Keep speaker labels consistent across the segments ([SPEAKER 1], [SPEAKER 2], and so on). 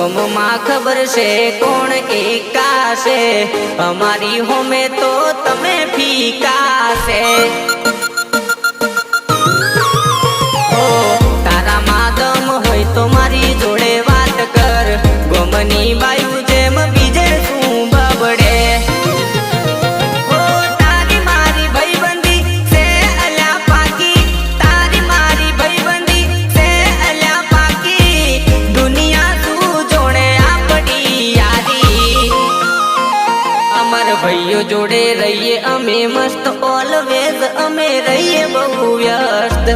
[SPEAKER 1] ગોમમાં ખબર છે કોણ એકા છે, અમારી હોમે તો તમે ફીકા છે। તારામાં દમ હોય તો મારી જોડે વાત કર, ગોમની બાયુ જેમ બીજે શું બબડે। તારી મારી ભાઈબંધી છે અલ્યા પાકી, તારી મારી ભાઈબંધી છે અલ્યા પાકી, દુનિયા તું જોડે આપડી યારી। અમર ભાઈઓ જોડે રહીએ અમે મસ્ત, ઓલવેઝ અમે રહીએ બહુ વ્યસ્ત।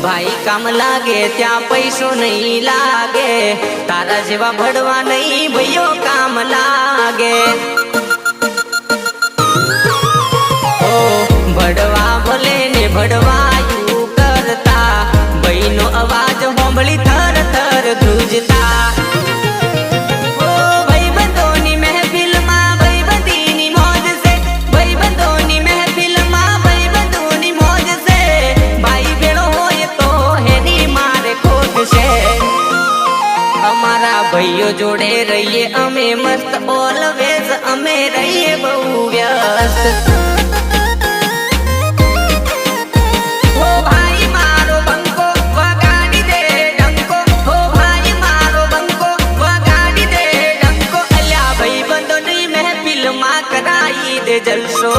[SPEAKER 1] भाई काम लागे त्या पैसो नहीं लागे, तारा जेवा भड़वा नहीं भैयो काम लागे। भड़वा भले ने भड़वा यू करता, बहिनो अवाज होंबली थर थर ध्रुजता। भाइयों जोड़े रहिए अमे मस्त, ऑलवेज अमे रहिए बहु व्यस्त। हो भाई मारो बंको वगाड़ी दे डंको, हो भाई मारो बंको वगाड़ी दे डंको, अल्या भाई बंदो नहीं महफिल मा कराई दे जलसो।